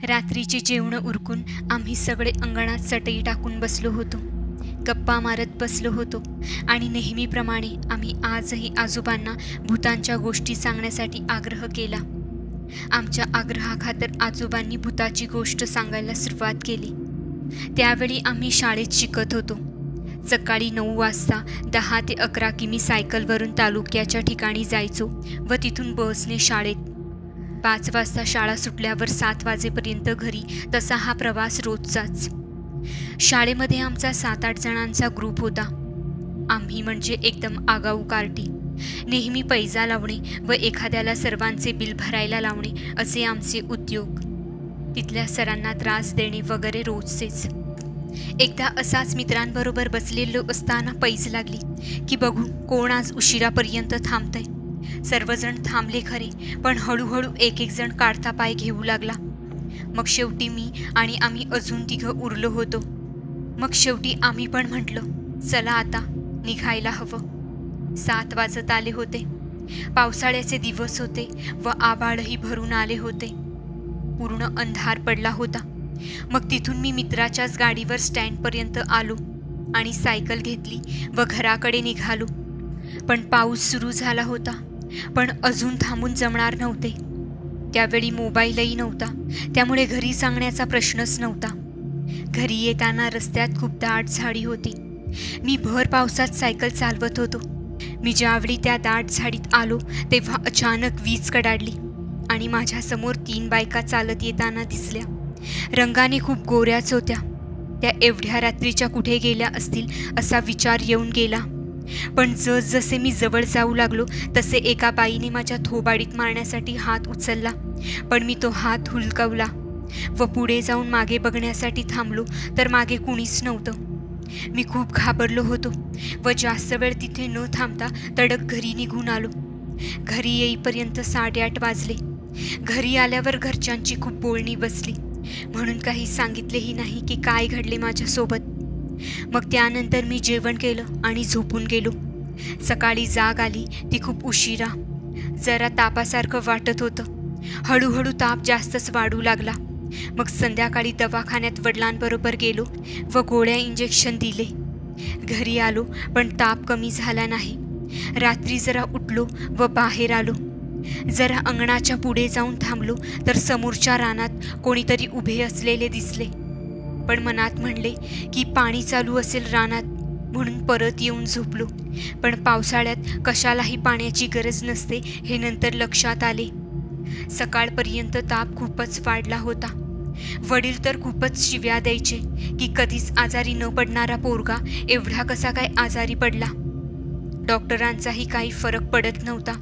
रात्रीचे जेवण उरकून आम्ही सगळे अंगणात चटई टाकून बसलो होतो. गप्पा मारत बसलो होतो आणि नेहमीप्रमाणे आम्ही आजही आजोबांना भूतांच्या गोष्टी सांगण्यासाठी आग्रह केला. आमच्या आग्रहाखातर आजोबांनी भूताची गोष्ट सांगायला सुरुवात केली. त्यावेळी आम्ही शाळेत शिकत होतो. सकाळी 9 वाजता 10 ते 11 किमी सायकलवरून तालुक्याच्या ठिकाणी जायचो व तिथून बसने शाळेत. 5 वाजता शाळा सुटल्यावर 7 वाजेपर्यंत घरी, तसा हा प्रवास रोजचाच. शाळेमध्ये आमचा 7-8 जणांचा ग्रुप होता. आम्ही म्हणजे एकदम आगाऊ कार्टी. नेहमी पैजा लावणे व एखाद्याला सर्वांचे बिल भरायला लावणे असे आमचे उद्योग. तिथल्या सरांना त्रास देणे वगैरे रोजचेच. एकदा असाच मित्रांबरोबर बसलेलो असताना पैज लागली की बघू कोण आज उशिरापर्यंत थांबतंय. सर्वजण थांबले खरे, पण हळूहळू एक एक जण काढता पाय घेऊ लागला. मग शेवटी मी आणि आम्ही अजून 3 उरलो होतो. मग शेवटी आम्ही पण म्हटलं, चला आता निघायला हवं. 7 वाजत आले होते. पावसाळ्याचे दिवस होते व आभाळही भरून आले होते. पूर्ण अंधार पडला होता. मग तिथून मी मित्राच्याच गाडीवर स्टँडपर्यंत आलो आणि सायकल घेतली व घराकडे निघालो. पण पाऊस सुरू झाला होता, पण अजून थांबून जमणार नव्हते. त्यावेळी मोबाईलही नव्हता, त्यामुळे घरी सांगण्याचा प्रश्नच नव्हता. घरी येताना रस्त्यात खूप दाट झाडी होती. मी भर पावसात सायकल चालवत होतो. मी ज्यावेळी त्या दाट झाडीत आलो तेव्हा अचानक वीज कडाडली आणि माझ्यासमोर 3 बायका चालत येताना दिसल्या. रंगाने खूप गोऱ्याच होत्या. त्या एवढ्या रात्रीच्या कुठे गेल्या असतील असा विचार येऊन गेला. पण जसजसे मी जवळ जाऊ लागलो तसे एका बाईने माझ्या थोबाडीत मारण्यासाठी हात उचलला, पण मी तो हात हुलकावला व पुढे जाऊन मागे बघण्यासाठी थांबलो तर मागे कुणीच नव्हतं. मी खूप घाबरलो होतो व जास्त वेळ तिथे न थांबता तडक घरी निघून आलो. घरी येईपर्यंत 8:30 वाजले. घरी आल्यावर घरच्यांची खूप बोलणी बसली, म्हणून काही सांगितलेही नाही की काय घडले माझ्यासोबत. मग त्यानंतर मी जेवण केलं आणि झोपून गेलो. सकाळी जाग आली ती खूप उशिरा. जरा तापासारखं वाटत होतं. हळूहळू ताप जास्तच वाढू लागला. मग संध्याकाळी दवाखान्यात वडिलांबरोबर गेलो व गोळ्या इंजेक्शन दिले. घरी आलो पण ताप कमी झाला नाही. रात्री जरा उठलो व बाहेर आलो. जरा अंगणाच्या पुढे जाऊन थांबलो तर समोरच्या रानात कोणीतरी उभे असलेले दिसले. पण मनात म्हणले की पाणी चालू असेल रानात, म्हणून परत येऊन झोपलो. पण पावसाळ्यात कशालाही पाण्याची गरज नसते हे नंतर लक्षात आले. सकाळपर्यंत ताप खूपच वाढला होता. वडील तर खूपच शिव्या द्यायचे की कधीच आजारी न पडणारा पोरगा एवढा कसा काय आजारी पडला. डॉक्टरांचाही काही फरक पडत नव्हता.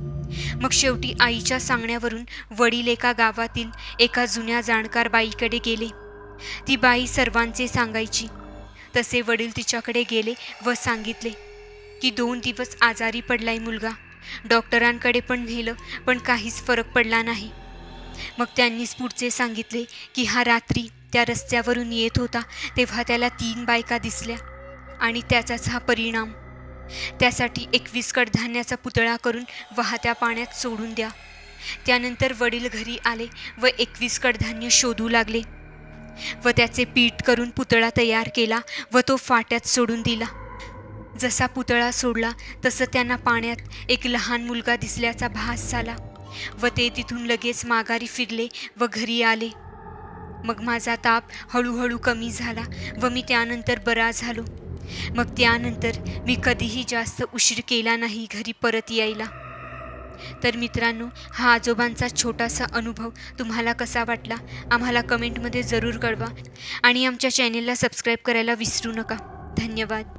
मग शेवटी आईच्या सांगण्यावरून वडील एका गावातील एका जुन्या जाणकार बाईकडे गेले. ती बाई सर्वांचे सांगायची. तसे वडील तिच्याकडे गेले व सांगितले की 2 दिवस आजारी पडलाय मुलगा. डॉक्टरांकडे पण नेलं पण काहीच फरक पडला नाही. मग त्यांनीच पुढचे सांगितले की हा रात्री त्या रस्त्यावरून येत होता तेव्हा त्याला 3 बायका दिसल्या आणि त्याचाच हा परिणाम. त्यासाठी 21 कडधान्याचा पुतळा करून वाहत्या पाण्यात सोडून द्या. त्यानंतर वडील घरी आले व 21 कडधान्य शोधू लागले व त्याचे पीठ करून पुतळा तयार केला व तो फाट्यात सोडून दिला. जसा पुतळा सोडला तसं त्यांना पाण्यात एक लहान मुलगा दिसल्याचा भास झाला व ते तिथून लगेच माघारी फिरले व घरी आले. मग माझा ताप हळूहळू कमी झाला व मी त्यानंतर बरा झालो. मग त्यानंतर मी कधीही जास्त उशीर केला नाही घरी परत यायला. तर मित्रांनो, हा आजोबांचा छोटासा अनुभव तुम्हाला कसा वाटला आम्हाला कमेंटमध्ये जरूर कळवा आणि आमच्या चॅनेलला सबस्क्राईब करायला विसरू नका. धन्यवाद.